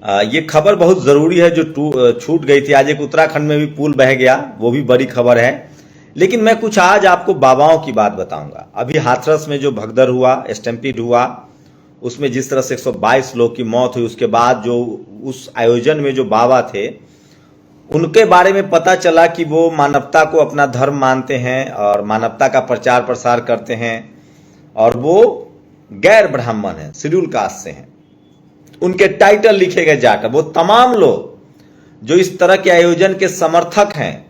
ये खबर बहुत जरूरी है जो छूट गई थी। आज एक उत्तराखंड में भी पुल बह गया, वो भी बड़ी खबर है। लेकिन मैं कुछ आज आपको बाबाओं की बात बताऊंगा। अभी हाथरस में जो भगदड़ हुआ, स्टैम्पीड हुआ, उसमें जिस तरह से 122 लोग की मौत हुई, उसके बाद जो उस आयोजन में जो बाबा थे उनके बारे में पता चला कि वो मानवता को अपना धर्म मानते हैं और मानवता का प्रचार प्रसार करते हैं, और वो गैर ब्राह्मण हैं, शेड्यूल कास्ट से हैं। उनके टाइटल लिखे गए जाकर वो तमाम लोग जो इस तरह के आयोजन के समर्थक हैं,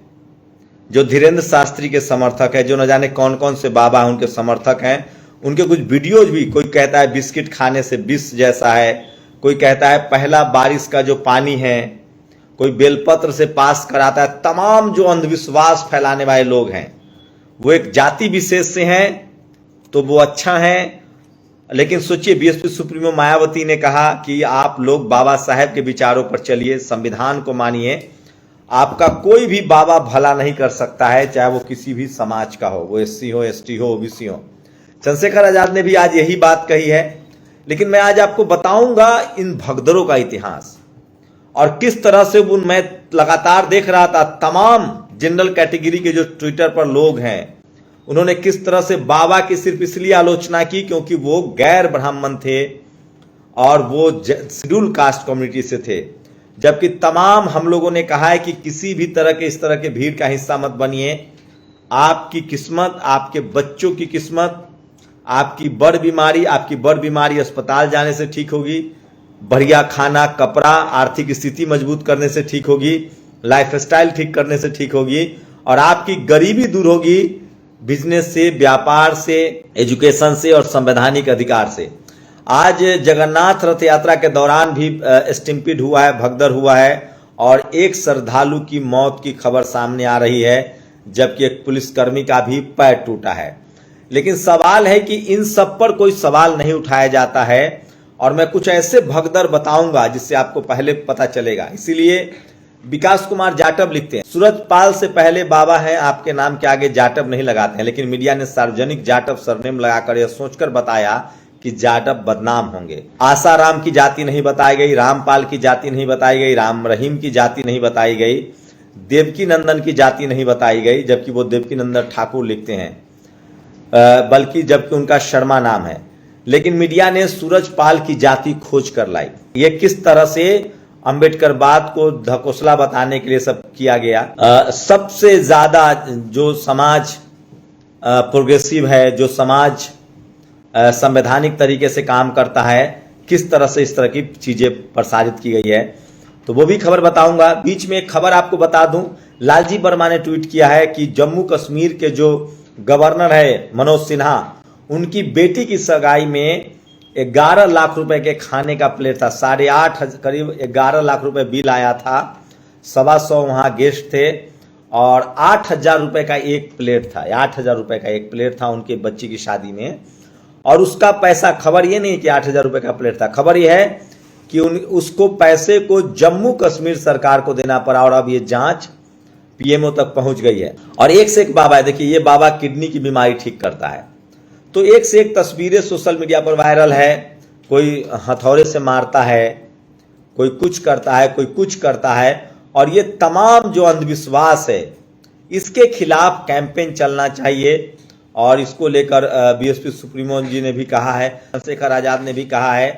जो धीरेन्द्र शास्त्री के समर्थक हैं, जो न जाने कौन कौन से बाबा हैं उनके समर्थक हैं, उनके कुछ वीडियोज भी, कोई कहता है बिस्किट खाने से विष जैसा है, कोई कहता है पहला बारिश का जो पानी है, कोई बेलपत्र से पास कराता है। तमाम जो अंधविश्वास फैलाने वाले लोग हैं वो एक जाति विशेष से हैं तो वो अच्छा है। लेकिन सोचिए, बीएसपी सुप्रीमो मायावती ने कहा कि आप लोग बाबा साहेब के विचारों पर चलिए, संविधान को मानिए, आपका कोई भी बाबा भला नहीं कर सकता है, चाहे वो किसी भी समाज का हो, वो एससी हो, एसटी हो, ओबीसी हो। चंद्रशेखर आजाद ने भी आज यही बात कही है। लेकिन मैं आज आपको बताऊंगा इन भगदड़ों का इतिहास और किस तरह से मैं लगातार देख रहा था तमाम जनरल कैटेगरी के जो ट्विटर पर लोग हैं, उन्होंने किस तरह से बाबा की सिर्फ इसलिए आलोचना की क्योंकि वो गैर ब्राह्मण थे और वो शेड्यूल कास्ट कम्युनिटी से थे। जबकि तमाम हम लोगों ने कहा है कि किसी भी तरह के इस तरह के भीड़ का हिस्सा मत बनिए। आपकी किस्मत, आपके बच्चों की किस्मत, आपकी बड़ बीमारी अस्पताल जाने से ठीक होगी, बढ़िया खाना, कपड़ा, आर्थिक स्थिति मजबूत करने से ठीक होगी, लाइफस्टाइल ठीक करने से ठीक होगी, और आपकी गरीबी दूर होगी बिजनेस से, व्यापार से, एजुकेशन से और संवैधानिक अधिकार से। आज जगन्नाथ रथ यात्रा के दौरान भी स्टैम्पीड हुआ है, भगदड़ हुआ है, और एक श्रद्धालु की मौत की खबर सामने आ रही है, जबकि एक पुलिसकर्मी का भी पैर टूटा है। लेकिन सवाल है कि इन सब पर कोई सवाल नहीं उठाया जाता है, और मैं कुछ ऐसे भगदड़ बताऊंगा जिससे आपको पहले पता चलेगा। इसीलिए विकास कुमार जाटव लिखते हैं, सूरजपाल से पहले बाबा हैं, आपके नाम के आगे जाटव नहीं लगाते हैं। लेकिन मीडिया ने सार्वजनिक जाटव सरनेम लगाकर यह सोचकर बताया कि जाटव बदनाम होंगे। आसाराम की जाति नहीं बताई गई, रामपाल की जाति नहीं बताई गई, राम रहीम की जाति नहीं बताई गई, देवकी नंदन की जाति नहीं बताई गई, जबकि वो देवकी नंदन ठाकुर लिखते हैं, बल्कि जबकि उनका शर्मा नाम है। लेकिन मीडिया ने सूरजपाल की जाति खोज कर लाई। ये किस तरह से अंबेडकरवाद को धकोसला बताने के लिए सब किया गया। सबसे ज्यादा जो समाज प्रोग्रेसिव है, जो समाज संवैधानिक तरीके से काम करता है, किस तरह से इस तरह की चीजें प्रसारित की गई है, तो वो भी खबर बताऊंगा। बीच में एक खबर आपको बता दूं, लालजी वर्मा ने ट्वीट किया है कि जम्मू कश्मीर के जो गवर्नर है मनोज सिन्हा, उनकी बेटी की सगाई में 11 लाख रुपए के खाने का प्लेट था, 8.5 करीब 11 लाख रुपए बिल आया था, 125 वहां गेस्ट थे, और 8,000 रुपए का एक प्लेट था, 8,000 रुपए का एक प्लेट था उनके बच्ची की शादी में। और उसका पैसा, खबर ये नहीं कि 8,000 रुपए का प्लेट था, खबर ये है कि उसको पैसे को जम्मू कश्मीर सरकार को देना पड़ा, और अब ये जांच पीएमओ तक पहुंच गई है। और एक से एक बाबा है, देखिए ये बाबा किडनी की बीमारी ठीक करता है। तो एक से एक तस्वीरें सोशल मीडिया पर वायरल है, कोई हथौड़े से मारता है, कोई कुछ करता है, कोई कुछ करता है, और ये तमाम जो अंधविश्वास है इसके खिलाफ कैंपेन चलना चाहिए। और इसको लेकर बीएसपी सुप्रीमो जी ने भी कहा है, चंद्रशेखर आजाद ने भी कहा है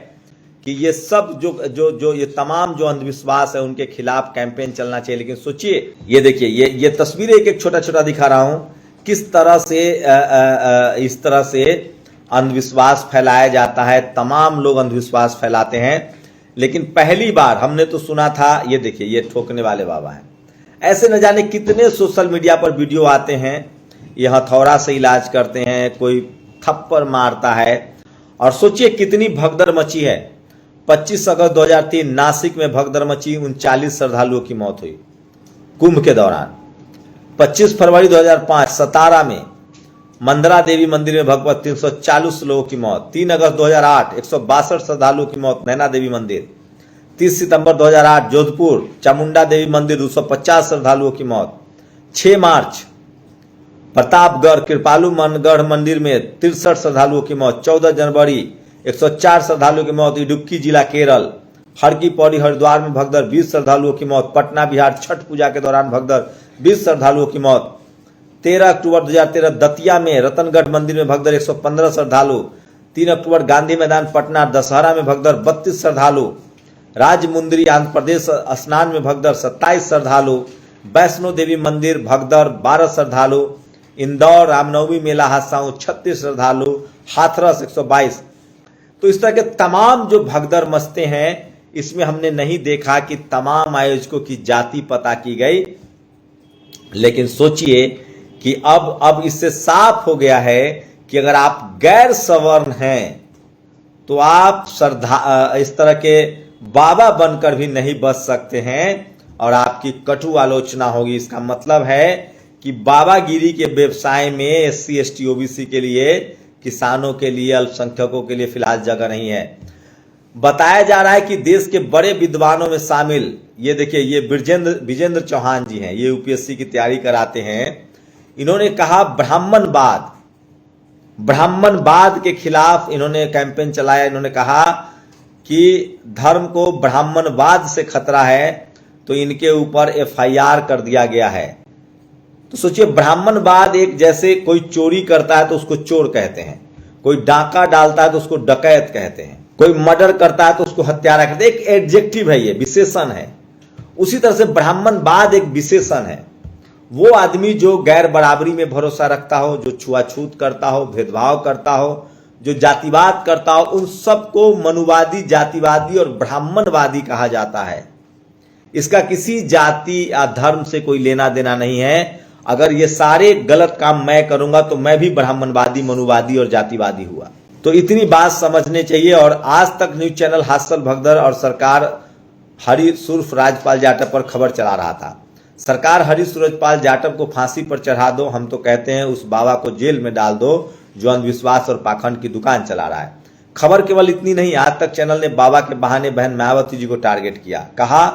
कि ये सब जो ये तमाम जो अंधविश्वास है उनके खिलाफ कैंपेन चलना चाहिए। लेकिन सोचिए, ये देखिए, ये तस्वीरें एक एक छोटा छोटा दिखा रहा हूं, किस तरह से इस तरह से अंधविश्वास फैलाया जाता है। तमाम लोग अंधविश्वास फैलाते हैं, लेकिन पहली बार हमने तो सुना था, ये देखिए ये ठोकने वाले बाबा हैं। ऐसे न जाने कितने सोशल मीडिया पर वीडियो आते हैं, ये हथौड़ा से इलाज करते हैं, कोई थप्पड़ मारता है। और सोचिए कितनी भगदड़ मची है। 25 अगस्त 2003 नासिक में भगदड़ मची, 39 श्रद्धालुओं की मौत हुई कुंभ के दौरान। 25 फरवरी 2005 सतारा में मंदरा देवी मंदिर में भगवत 340 लोगों की मौत। 3 अगस्त 2008 162 श्रद्धालुओं की मौत नैना देवी मंदिर। 30 सितंबर 2008 जोधपुर चामुंडा देवी मंदिर 250 श्रद्धालुओं की मौत। 6 मार्च प्रतापगढ़ कृपालुगढ़ मंदिर में 63 श्रद्धालुओं की मौत। 14 जनवरी 104 श्रद्धालुओं की मौत इडुक्की जिला केरल। हर की पौड़ी हरिद्वार में भगदड़ 20 श्रद्धालुओं की मौत। पटना बिहार छठ पूजा के दौरान भगदड़ 20 श्रद्धालुओं की मौत। 13 अक्टूबर 2013 दतिया में रतनगढ़ मंदिर में भगदड़ 115 श्रद्धालु। 3 अक्टूबर गांधी मैदान पटना दशहरा में भगदड़ 32 श्रद्धालु। राजमुंदरी आंध्र प्रदेश स्नान में भगदड़ 27 श्रद्धालु। वैष्णो देवी मंदिर भगदड़ 12 श्रद्धालु। इंदौर रामनवमी मेला हादसाओं 36 श्रद्धालु। हाथरस 122। तो इस तरह के तमाम जो भगदड़ मचते हैं, इसमें हमने नहीं देखा कि तमाम आयोजकों की जाति पता की गई। लेकिन सोचिए कि अब इससे साफ हो गया है कि अगर आप गैर सवर्ण हैं तो आप इस तरह के बाबा बनकर भी नहीं बच सकते हैं और आपकी कटु आलोचना होगी। इसका मतलब है कि बाबागिरी के व्यवसाय में एससी एसटी ओबीसी के लिए, किसानों के लिए, अल्पसंख्यकों के लिए फिलहाल जगह नहीं है। बताया जा रहा है कि देश के बड़े विद्वानों में शामिल, ये देखिए, ये विजेंद्र चौहान जी हैं, ये यूपीएससी की तैयारी कराते हैं। इन्होंने कहा ब्राह्मणवाद के खिलाफ इन्होंने कैंपेन चलाया। इन्होंने कहा कि धर्म को ब्राह्मणवाद से खतरा है, तो इनके ऊपर एफआईआर कर दिया गया है। तो सोचिए, ब्राह्मणवाद एक, जैसे कोई चोरी करता है तो उसको चोर कहते हैं, कोई डाका डालता है तो उसको डकैत कहते हैं, कोई मर्डर करता है तो उसको हत्यारा कहते हैं। एक एडजेक्टिव है, ये विशेषण है। उसी तरह से ब्राह्मणवाद एक विशेषण है। वो आदमी जो गैर बराबरी में भरोसा रखता हो, जो छुआछूत करता हो, भेदभाव करता हो, जो जातिवाद करता हो, उन सबको मनुवादी, जातिवादी और ब्राह्मणवादी कहा जाता है। इसका किसी जाति या धर्म से कोई लेना देना नहीं है। अगर ये सारे गलत काम मैं करूंगा तो मैं भी ब्राह्मणवादी, मनुवादी और जातिवादी हुआ। तो इतनी बात समझने चाहिए। और आज तक न्यूज चैनल हादसल भगदड़ और सरकार हरि सुर्फ राजपाल जाटव पर खबर चला रहा था। सरकार हरि सूरजपाल जाटव को फांसी पर चढ़ा दो, हम तो कहते हैं उस बाबा को जेल में डाल दो जो अंधविश्वास और पाखंड की दुकान चला रहा है। खबर केवल इतनी नहीं, आज तक चैनल ने बाबा के बहाने बहन मायावती जी को टारगेट किया। कहा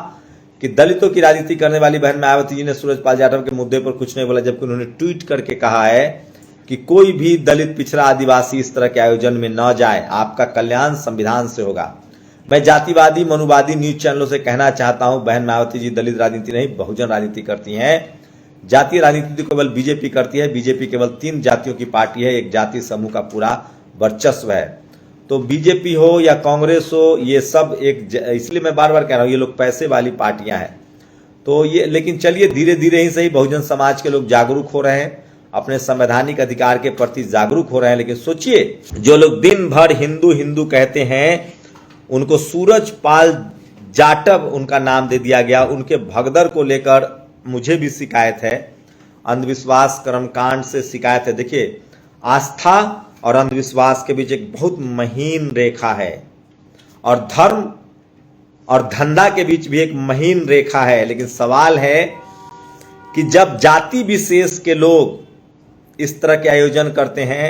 कि दलितों की राजनीति करने वाली बहन मायावती जी ने सूरजपाल जाटव के मुद्दे पर कुछ नहीं बोला, जबकि उन्होंने ट्वीट करके कहा है कि कोई भी दलित, पिछड़ा, आदिवासी इस तरह के आयोजन में न जाए, आपका कल्याण संविधान से होगा। मैं जातिवादी, मनुवादी न्यूज चैनलों से कहना चाहता हूं, बहन मायावती जी दलित राजनीति नहीं, बहुजन राजनीति करती हैं। जातीय राजनीति तो केवल बीजेपी करती है। बीजेपी केवल 3 जातियों की पार्टी है, एक जाति समूह का पूरा वर्चस्व है। तो बीजेपी हो या कांग्रेस हो, ये सब एक, इसलिए मैं बार बार कह रहा हूं, ये लोग पैसे वाली पार्टियां हैं। तो ये, लेकिन चलिए धीरे धीरे ही सही बहुजन समाज के लोग जागरूक हो रहे हैं, अपने संवैधानिक अधिकार के प्रति जागरूक हो रहे हैं। लेकिन सोचिए, जो लोग दिन भर हिंदू हिंदू कहते हैं, उनको सूरजपाल जाटव उनका नाम दे दिया गया। उनके भगदड़ को लेकर मुझे भी शिकायत है, अंधविश्वास कर्मकांड से शिकायत है। देखिए, आस्था और अंधविश्वास के बीच एक बहुत महीन रेखा है, और धर्म और धंधा के बीच भी एक महीन रेखा है। लेकिन सवाल है कि जब जाति विशेष के लोग इस तरह के आयोजन करते हैं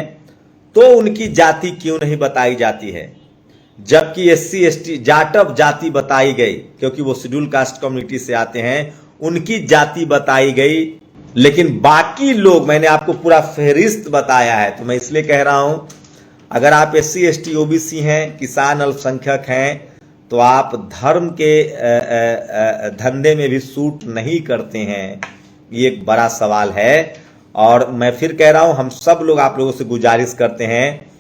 तो उनकी जाति क्यों नहीं बताई जाती है, जबकि एससी एसटी जाटव जाति बताई गई क्योंकि वो शेड्यूल कास्ट कम्युनिटी से आते हैं, उनकी जाति बताई गई। लेकिन बाकी लोग, मैंने आपको पूरा फहरिस्त बताया है, तो मैं इसलिए कह रहा हूं, अगर आप एससी एसटी ओबीसी हैं, किसान अल्पसंख्यक हैं, तो आप धर्म के धंधे में भी सूट नहीं करते हैं। ये एक बड़ा सवाल है। और मैं फिर कह रहा हूं, हम सब लोग आप लोगों से गुजारिश करते हैं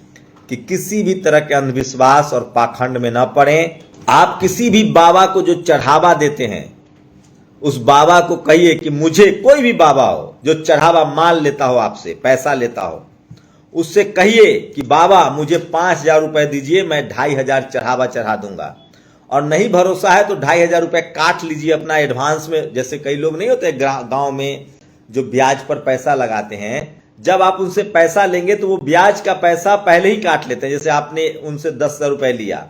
कि किसी भी तरह के अंधविश्वास और पाखंड में न पड़ें। आप किसी भी बाबा को जो चढ़ावा देते हैं, उस बाबा को कहिए कि मुझे, कोई भी बाबा हो जो चढ़ावा माल लेता हो, आपसे पैसा लेता हो, उससे कहिए कि बाबा मुझे 5,000 रुपए दीजिए, मैं 2,500 चढ़ावा चढ़ा दूंगा। और नहीं भरोसा है तो 2,500 रुपए काट लीजिए अपना एडवांस में। जैसे कई लोग नहीं होते गांव में जो ब्याज पर पैसा लगाते हैं, जब आप उनसे पैसा लेंगे तो वो ब्याज का पैसा पहले ही काट लेते हैं। जैसे आपने उनसे 10,000 रुपए लिया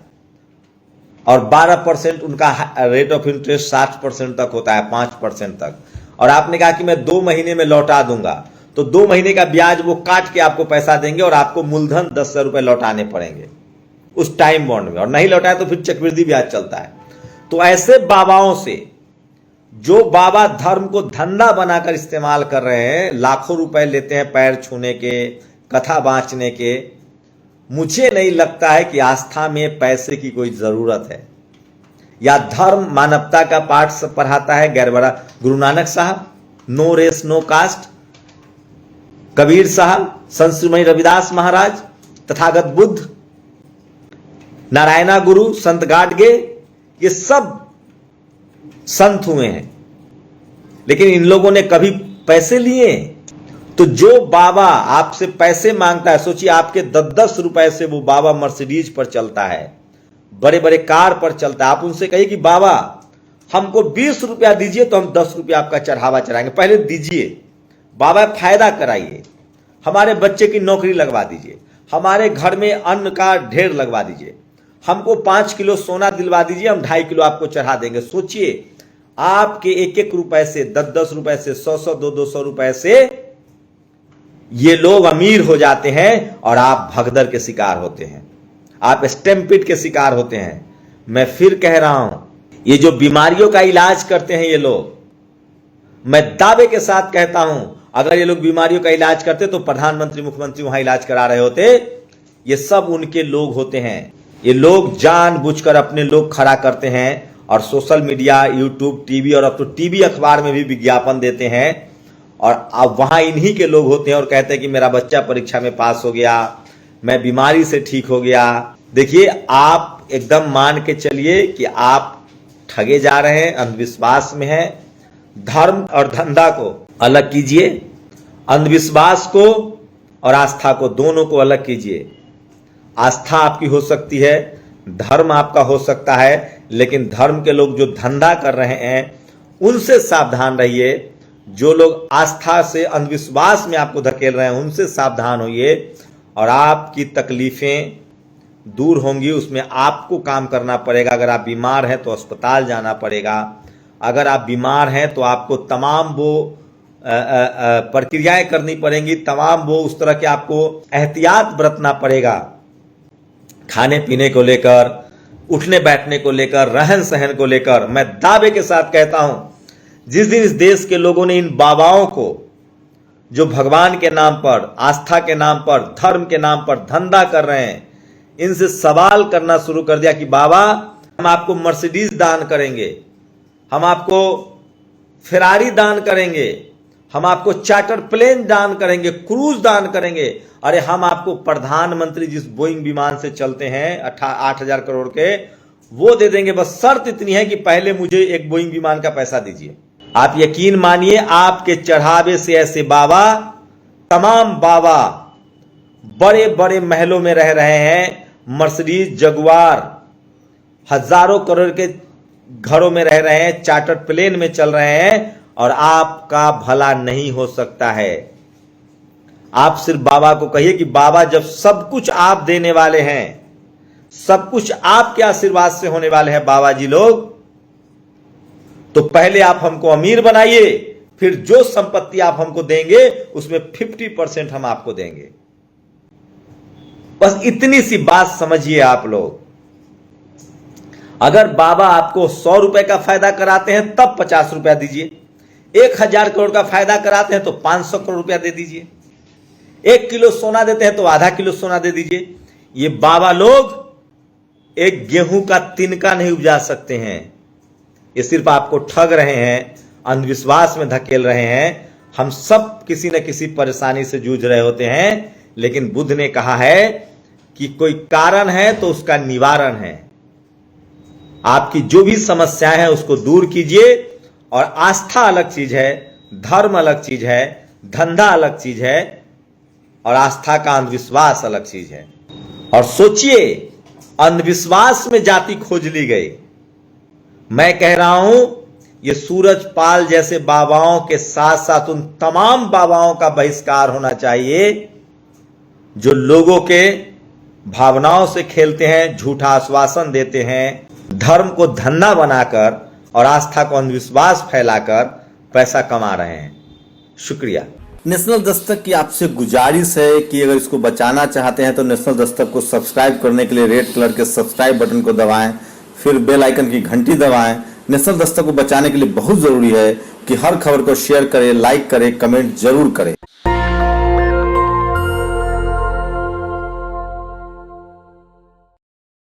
और 12% उनका रेट ऑफ इंटरेस्ट 60% तक होता है, 5% तक, और आपने कहा कि मैं 2 महीने में लौटा दूंगा, तो 2 महीने का ब्याज वो काट के आपको पैसा देंगे और आपको मूलधन 10,000 रुपए लौटाने पड़ेंगे उस टाइम बॉन्ड में, और नहीं लौटाए तो फिर चक्रवृद्धि ब्याज चलता है। तो ऐसे बाबाओं से, जो बाबा धर्म को धंधा बनाकर इस्तेमाल कर रहे हैं, लाखों रुपए लेते हैं पैर छूने के, कथा बांचने के, मुझे नहीं लगता है कि आस्था में पैसे की कोई जरूरत है। या धर्म मानवता का पाठ पढ़ाता है गैरबड़ा Guru Nanak Sahab, no race no caste, Kabir Sahab, Sant Shrimati Ravidas महाराज, तथागत बुद्ध, नारायणा गुरु, संत गाडगे, ये सब संत हुए हैं, लेकिन इन लोगों ने कभी पैसे लिए? तो जो बाबा आपसे पैसे मांगता है, सोचिए आपके 10-10 रुपए से वो बाबा मर्सिडीज पर चलता है, बड़े बड़े कार पर चलता है। आप उनसे कहिए कि बाबा हमको 20 रुपया दीजिए तो हम 10 रुपया आपका चढ़ावा चढ़ाएंगे, पहले दीजिए बाबा, फायदा कराइए, हमारे बच्चे की नौकरी लगवा दीजिए, हमारे घर में अन्न का ढेर लगवा दीजिए, हमको 5 किलो सोना दिलवा दीजिए, हम 2.5 किलो आपको चढ़ा देंगे। सोचिए आपके 1-1 रुपए से, 10-10 रुपए से, 100-100, 200-200 रुपए से ये लोग अमीर हो जाते हैं और आप भगदड़ के शिकार होते हैं, आप स्टैम्पिड के शिकार होते हैं। मैं फिर कह रहा हूं, ये जो बीमारियों का इलाज करते हैं ये लोग, मैं दावे के साथ कहता हूं अगर ये लोग बीमारियों का इलाज करते तो प्रधानमंत्री मुख्यमंत्री वहां इलाज करा रहे होते। ये सब उनके लोग होते हैं। ये लोग जानबूझकर अपने लोग खड़ा करते हैं और सोशल मीडिया, यूट्यूब, टीवी और अब तो टीवी अखबार में भी विज्ञापन देते हैं और अब वहां इन्हीं के लोग होते हैं और कहते हैं कि मेरा बच्चा परीक्षा में पास हो गया, मैं बीमारी से ठीक हो गया। देखिए आप एकदम मान के चलिए कि आप ठगे जा रहे हैं, अंधविश्वास में हैं। धर्म और धंधा को अलग कीजिए, अंधविश्वास को और आस्था को, दोनों को अलग कीजिए। आस्था आपकी हो सकती है, धर्म आपका हो सकता है, लेकिन धर्म के लोग जो धंधा कर रहे हैं उनसे सावधान रहिए। जो लोग आस्था से अंधविश्वास में आपको धकेल रहे हैं उनसे सावधान होइए और आपकी तकलीफें दूर होंगी। उसमें आपको काम करना पड़ेगा। अगर आप बीमार हैं तो अस्पताल जाना पड़ेगा, अगर आप बीमार हैं तो आपको तमाम वो प्रक्रियाएं करनी पड़ेंगी, तमाम वो उस तरह के आपको एहतियात बरतना पड़ेगा, खाने पीने को लेकर, उठने बैठने को लेकर, रहन सहन को लेकर। मैं दावे के साथ कहता हूं जिस दिन इस देश के लोगों ने इन बाबाओं को जो भगवान के नाम पर, आस्था के नाम पर, धर्म के नाम पर धंधा कर रहे हैं, इनसे सवाल करना शुरू कर दिया कि बाबा हम आपको मर्सिडीज दान करेंगे, हम आपको फेरारी दान करेंगे, हम आपको चार्टर प्लेन दान करेंगे, क्रूज दान करेंगे, अरे हम आपको प्रधानमंत्री जिस बोइंग विमान से चलते हैं 8,000 करोड़ के, वो दे देंगे, बस शर्त इतनी है कि पहले मुझे एक बोइंग विमान का पैसा दीजिए। आप यकीन मानिए आपके चढ़ावे से ऐसे बाबा, तमाम बाबा बड़े बड़े महलों में रह रहे हैं, मर्सिडीज, जगुआर, हजारों करोड़ के घरों में रह रहे हैं, चार्टर प्लेन में चल रहे हैं और आपका भला नहीं हो सकता है। आप सिर्फ बाबा को कहिए कि बाबा जब सब कुछ आप देने वाले हैं, सब कुछ आपके आशीर्वाद से होने वाले हैं बाबा जी लोग, तो पहले आप हमको अमीर बनाइए, फिर जो संपत्ति आप हमको देंगे उसमें 50% हम आपको देंगे। बस इतनी सी बात समझिए आप लोग। अगर बाबा आपको 100 रुपए का फायदा कराते हैं तब 50 रुपया दीजिए, 1,000 करोड़ का फायदा कराते हैं तो 500 करोड़ रुपया दे दीजिए, 1 किलो सोना देते हैं तो आधा किलो सोना दे दीजिए। ये बाबा लोग एक गेहूं का तिनका नहीं उपजा सकते हैं। ये सिर्फ आपको ठग रहे हैं, अंधविश्वास में धकेल रहे हैं। हम सब किसी न किसी परेशानी से जूझ रहे होते हैं, लेकिन बुद्ध ने कहा है कि कोई कारण है तो उसका निवारण है। आपकी जो भी समस्याएं हैं उसको दूर कीजिए। और आस्था अलग चीज है, धर्म अलग चीज है, धंधा अलग चीज है और आस्था का अंधविश्वास अलग चीज है। और सोचिए अंधविश्वास में जाति खोज ली गई। मैं कह रहा हूं ये सूरजपाल जैसे बाबाओं के साथ साथ उन तमाम बाबाओं का बहिष्कार होना चाहिए जो लोगों के भावनाओं से खेलते हैं, झूठा आश्वासन देते हैं, धर्म को धंधा बनाकर और आस्था को अंधविश्वास फैलाकर पैसा कमा रहे हैं। शुक्रिया। नेशनल दस्तक की आपसे गुजारिश है कि अगर इसको बचाना चाहते हैं तो नेशनल दस्तक को सब्सक्राइब करने के लिए रेड कलर के सब्सक्राइब बटन को दबाएं, फिर बेल आइकन की घंटी दबाएं। नेशनल दस्तक को बचाने के लिए बहुत जरूरी है कि हर खबर को शेयर करें, लाइक करें, कमेंट जरूर करें।